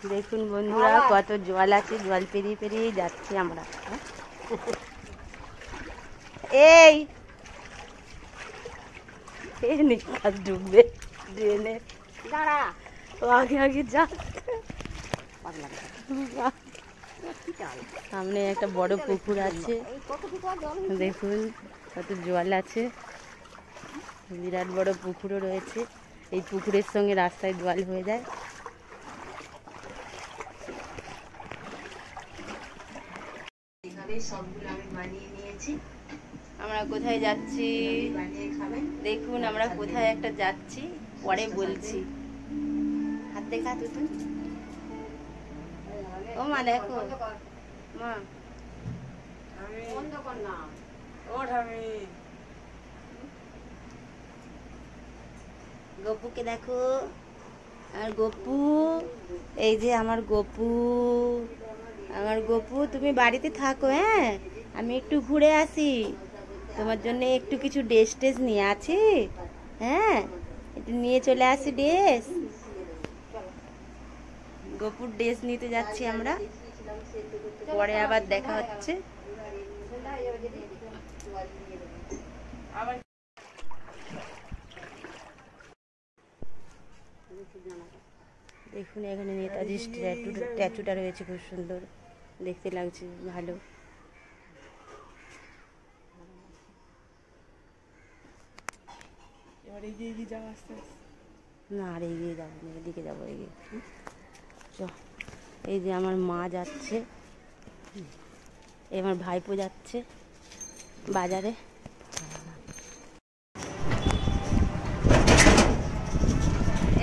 দেখুন বন্ধুরা কত জল আছে, জল পেরিয়ে পেরিয়ে যাচ্ছি আমরা। এই নিকাশ ডুববে ড্রেনে, দাঁড়া আগে আগে যা। সামনে একটা বড় পুকুর আছে, দেখুন কত জল আছে, বিরাট বড় পুকুরও রয়েছে। এই পুকুরের সঙ্গে রাস্তায় জল হয়ে যায়। এভাবে সবগুলো আমি বানিয়ে নিয়েছি। আমরা কোথায় যাচ্ছি দেখুন, আমরা কোথায় একটা যাচ্ছি, পরে বলছি। হাত দেখা তুই, ও মা দেখো মা, গপুকে দেখো। আর গপু, এই যে আমার গপু, আমার গপু তুমি বাড়িতে থাকো, হ্যাঁ আমি একটু ঘুরে আসি, তোমার জন্য একটু কিছু ড্রেস টেস নিয়ে আছি, হ্যাঁ একটু নিয়ে চলে আসি ড্রেস। গপুর ড্রেস নিতে যাচ্ছি আমরা, পরে আবার দেখা হচ্ছে। দেখুন এখানে নেতাজি স্ট্যাচুটা রয়েছে, খুব সুন্দর দেখতে লাগছে, ভালো। না আর এগিয়ে যাবো না, এদিকে যাবো এগিয়ে। এই যে আমার মা যাচ্ছে, আমার ভাইপো যাচ্ছে বাজারে।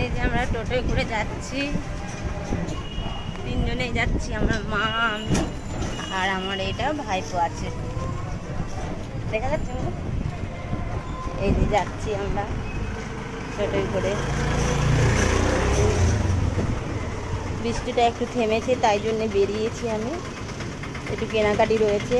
এই যে আমরা টোটোয় করে যাচ্ছি, তিনজনেই যাচ্ছি, আমার মা আমি আর আমার এটা ভাইপো আছে, দেখা যাচ্ছে। এই যে যাচ্ছি আমরা টোটোয় করে। বৃষ্টিটা একটু থেমেছে, তাই জন্য বেরিয়েছি আমি, একটু কেনাকাটি রয়েছে।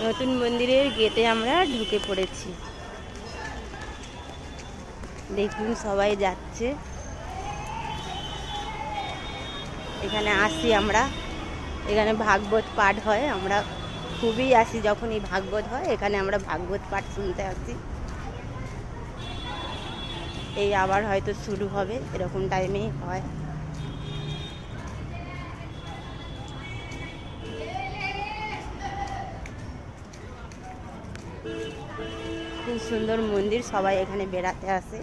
নতুন মন্দিরের গেটে আমরা ঢুকে পড়েছি, দেখুন সবাই যাচ্ছে। এখানে আসি আমরা, এখানে ভাগবত পাঠ হয়, আমরা খুবই আসি যখন এই ভাগবত হয়, এখানে আমরা ভাগবত পাঠ শুনতে আসি। এই আবার হয়তো শুরু হবে, এরকম টাইমেই হয়। খুব সুন্দর মন্দির, সবাই এখানে বেড়াতে আসে।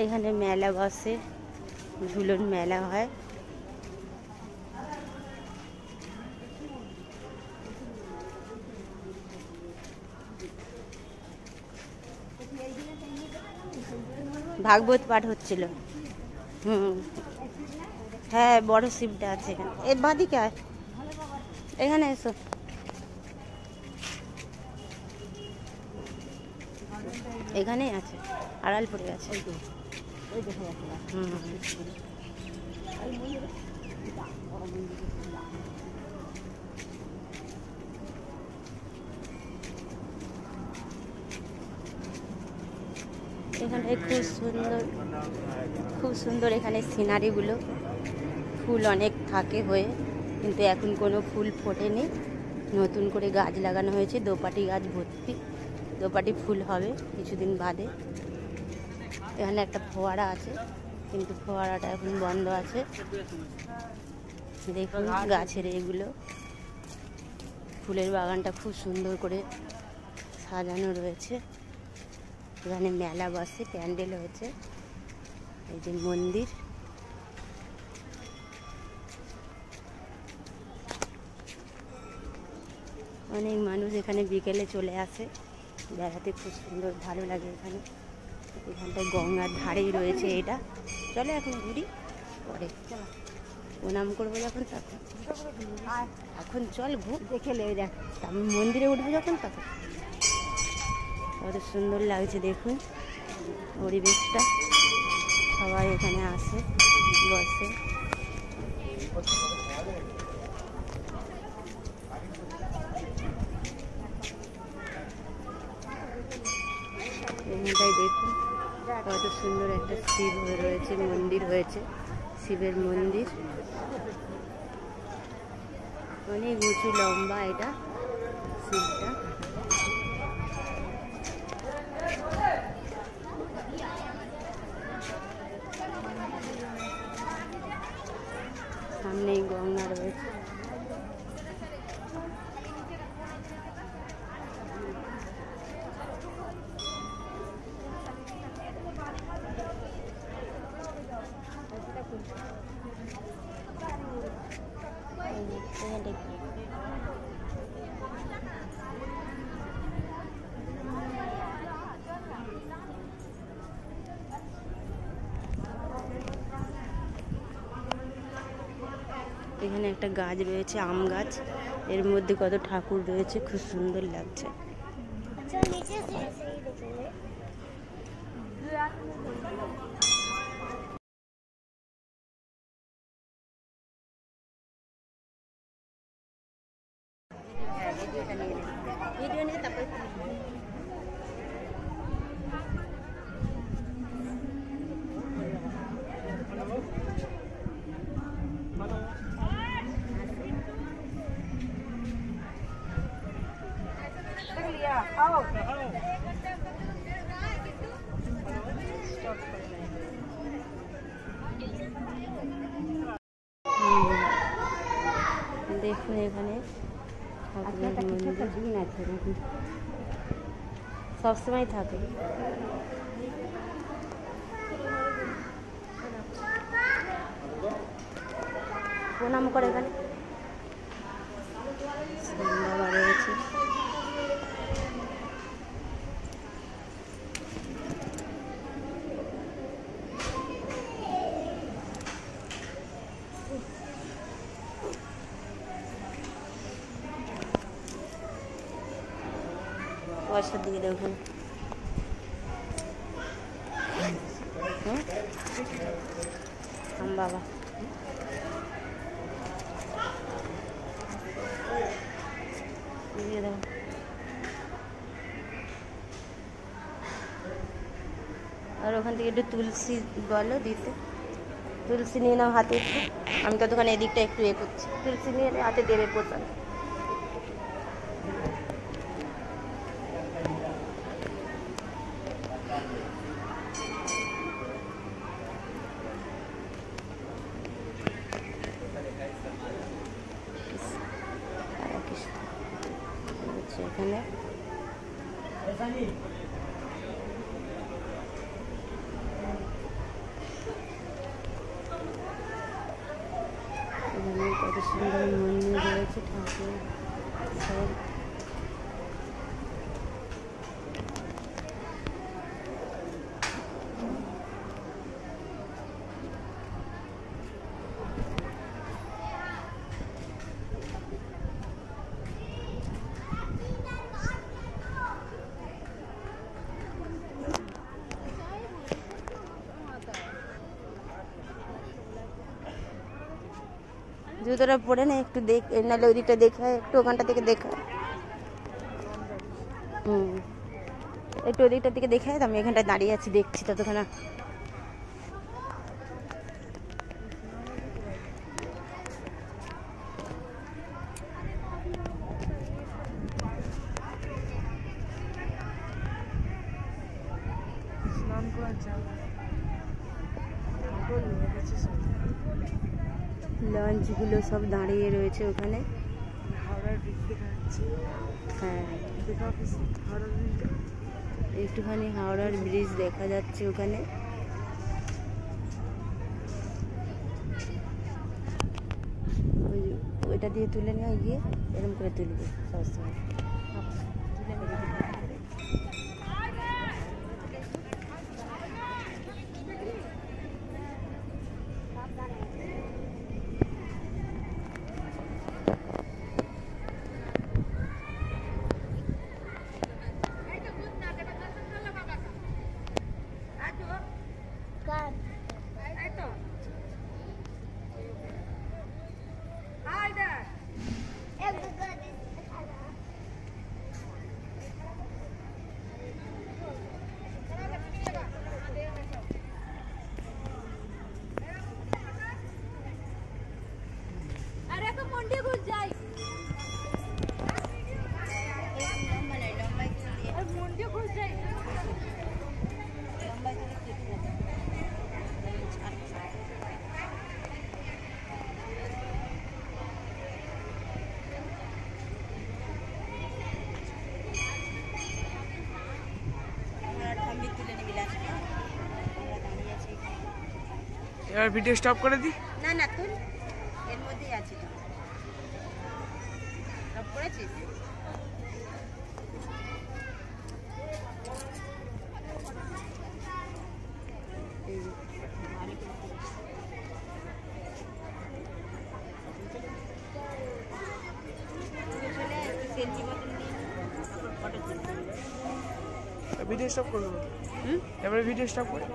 এখানে মেলা বসে, ঝুলন মেলা হয়। ভাগবত পাঠ হচ্ছিল। হ্যাঁ বড় শিবটা আছে এখানে, এর বাদিকে আয়, এখানে এসো। এখানেই আছে, আড়াল পড়ে আছে। এখানে খুব সুন্দর এখানে সিনারিগুলো, ফুল অনেক থাকে হয়ে, কিন্তু এখন কোনো ফুল ফোটেনি, নতুন করে গাছ লাগানো হয়েছে, দোপাটি গাছ ভর্তি, দোপাটি ফুল হবে কিছুদিন বাদে। এখানে একটা ফোয়ারা আছে, কিন্তু ফোয়ারাটা এখন বন্ধ আছে। দেখুন গাছের এগুলো, ফুলের বাগানটা খুব সুন্দর করে সাজানো রয়েছে। এখানে মেলা বসে, প্যান্ডেল হয়েছে। এই যে মন্দির, অনেক মানুষ এখানে বিকেলে চলে আসে। বেড়াতে খুব সুন্দর ভালো লাগে এখানে। এখানটায় গঙ্গার ধারেই রয়েছে এটা। চলো এখন ঘুরি, পরে প্রণাম করবো যখন তখন। এখন চল দেখে দেখ, আমি মন্দিরে উঠবো যখন তখন। কত সুন্দর লাগছে দেখুন পরিবেশটা। সবাই এখানে আসে, বসে। এখানটায় দেখুন কত সুন্দর একটা শিব রয়েছে, মন্দির হয়েছে, শিবের মন্দির। অনেক উঁচু লম্বা এটা শিবটা। সামনেই গঙ্গা রয়েছে। এখানে একটা গাছ রয়েছে, আম গাছ, এর মধ্যে কত ঠাকুর রয়েছে, খুব সুন্দর লাগছে। ভিডিও নিয়ে তারপরে দেখুন এখানে দিন আছে নাকি, সবসময় থাকে। প্রণাম করে এখানে বাবা রয়েছে। পয়সা দিয়ে দেবো ওখানে। বাবা দিয়ে দেবো। আর ওখান থেকে একটু তুলসী বলো দিতে, তুলসী নিয়ে নাও হাতে একটু। আমি ততক্ষণ এদিকটা একটু এ করছি, তুলসী নিয়ে হাতে দেবে পোষণ। এখানে কত সুন্দর মন্দির রয়েছে, ঠাকুর সব। জুতোটা পরে না একটু দেখ, নাহলে ওই দিকটা দেখা, একটু ওখানটা থেকে দেখা। একটু ওই দিকটার দিকে দেখায়, আমি এখানটায় দাঁড়িয়ে আছি দেখছি ততক্ষণ। লঞ্চগুলো সব দাঁড়িয়ে রয়েছে ওখানে। হ্যাঁ একটুখানি হাওড়ার ব্রিজ দেখা যাচ্ছে ওখানে। ওইটা দিয়ে তুলে নেওয়া গিয়ে এরকম করে তুলবে সবসময়। এবার ভিডিও স্টপ করে দি। না না তুই এর মধ্যেই আছি তো। স্টপ করেছিস? ভিডিও স্টপ করে দেবো। এবারে ভিডিও স্টপ করে।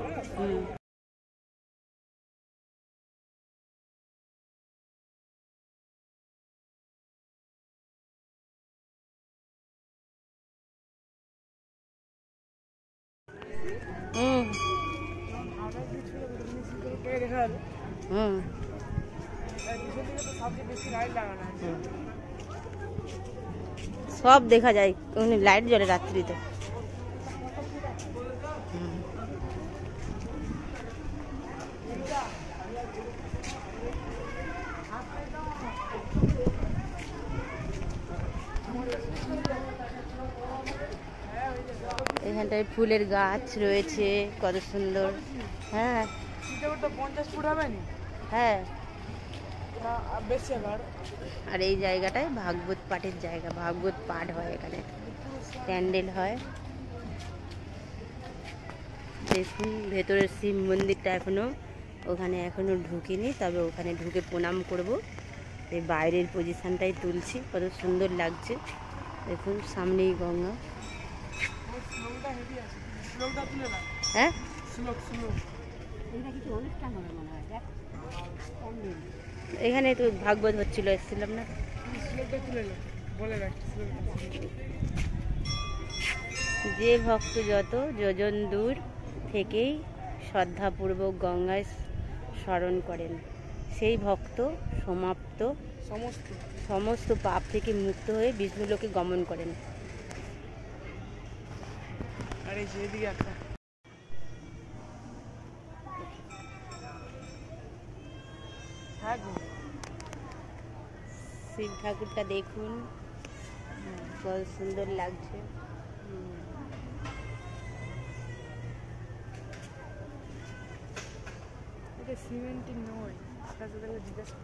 সব দেখা যায়, লাইট জ্বলে রাত্রিতে। এখানটায় ফুলের গাছ রয়েছে, কত সুন্দর। হ্যাঁ 50 ফুট হবে না? হ্যাঁ। বেশি আবার। আর এই জায়গাটায় ভাগবত পাঠের জায়গা, ভাগবত পাঠ হয় এখানে, প্যান্ডেল হয়। দেখুন ভেতরের শিব মন্দিরটা ওখানে এখনো ঢুকিনি, তবে ওখানে ঢুকে প্রণাম করব। এই বাইরের পজিশনটাই তুলছি, কত সুন্দর লাগছে। দেখুন সামনেই গঙ্গা। হ্যাঁ এখানে তো ভাগবত হচ্ছিল, এসেছিলাম না। যে ভক্ত যত যোজন দূর থেকেই শ্রদ্ধাপূর্বক গঙ্গায় স্মরণ করেন, সেই ভক্ত সমস্ত পাপ থেকে মুক্ত হয়ে বিষ্ণুলোকে গমন করেন। শিব ঠাকুরটা দেখুন, কত সুন্দর লাগছে। এটা সিমেন্টের নয়, জিজ্ঞাসা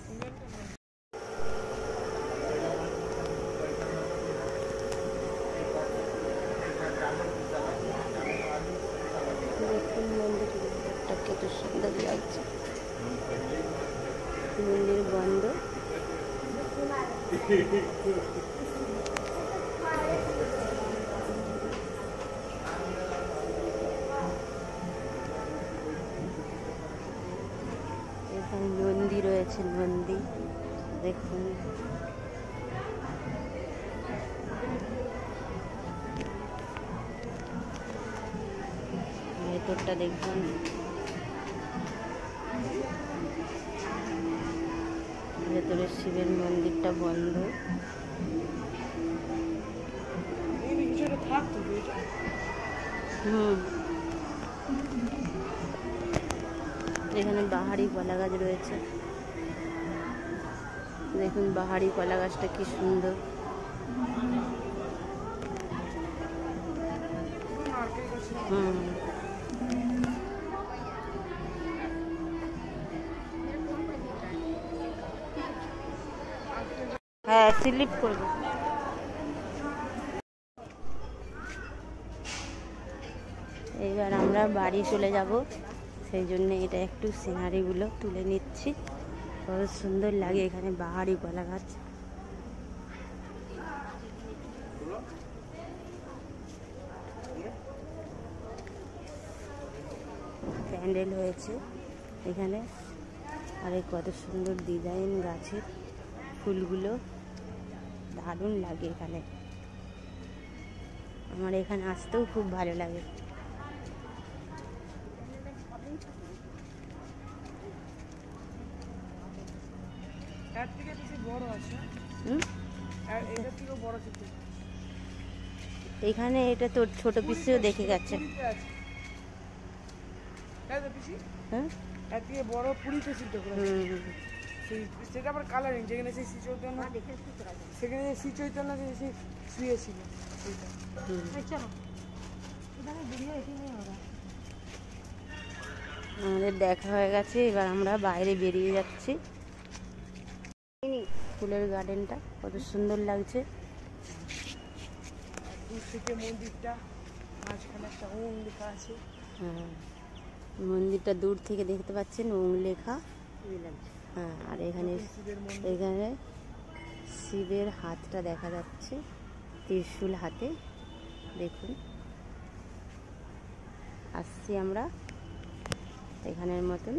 সিমেন্টের নয়। দেখুন মন্দিরটা কত সুন্দর লাগছে। মন্দির বন্ধ। এখানে নন্দী রয়েছে, নন্দী দেখুন। ভেতরটা দেখুন, ভেতরে শিবের মন্দিরটা বন্ধ। এখানে বাহারি কলা গাছ রয়েছে, দেখুন বাহারি কলা গাছটা কি সুন্দর। হ্যাঁ স্লিপ করবে। বাড়ি চলে যাব, সেই জন্য এটা একটু সিনারিগুলো তুলে নিচ্ছি। কত সুন্দর লাগে এখানে বাহারি কলা গাছ। প্যান্ডেল হয়েছে এখানে, আর এই কত সুন্দর ডিজাইন গাছের ফুলগুলো, দারুণ লাগে এখানে। আমার এখানে আসতেও খুব ভালো লাগে। এর থেকে বেশি বড় আছে। আর এটা থেকে বড় ছিল। এখানে এটা তোর ছোট পিসিও দেখে গেছে। তাই তো পিসি? হ্যাঁ, এর থেকে বড় পুরিতে ছিল তো। সেটা আবার কালারিং, যেখানে সেই শ্রী চৈতন্য, সেখানে শ্রী চৈতন্য সেই শুয়েছিল। আমাদের দেখা হয়ে গেছে, এবার আমরা বাইরে বেরিয়ে যাচ্ছি। ফুলের গার্ডেনটা কত সুন্দর লাগছে। দূর থেকে মন্দিরটা, মাঝখানে একটা ওম লেখা আছে। হ্যাঁ, মন্দিরটা দূর থেকে দেখতে পাচ্ছেন, ওম লেখা। হ্যাঁ, আর এখানে এখানে শিবের হাতটা দেখা যাচ্ছে, ত্রিশূল হাতে। দেখুন, আসছি আমরা এখানের মতন।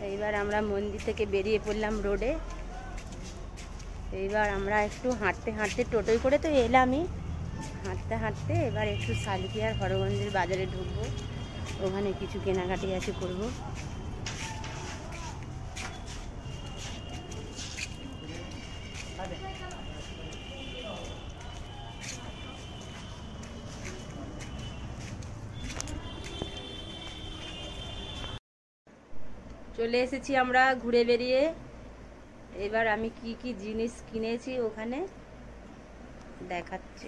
এইবার আমরা মন্দির থেকে বেরিয়ে পড়লাম রোডে। এইবার আমরা একটু হাঁটতে হাঁটতে, টোটোয় করে তো এলামই, হাঁটতে হাঁটতে এবার একটু সালকিয়ার হরগঞ্জের বাজারে ঢুকবো, ওখানে কিছু কেনাকাটি আছে করব। চলে এসেছি আমরা ঘুরে বেরিয়ে। এবার আমি কি কি জিনিস কিনেছি ওখানে দেখাচ্ছি।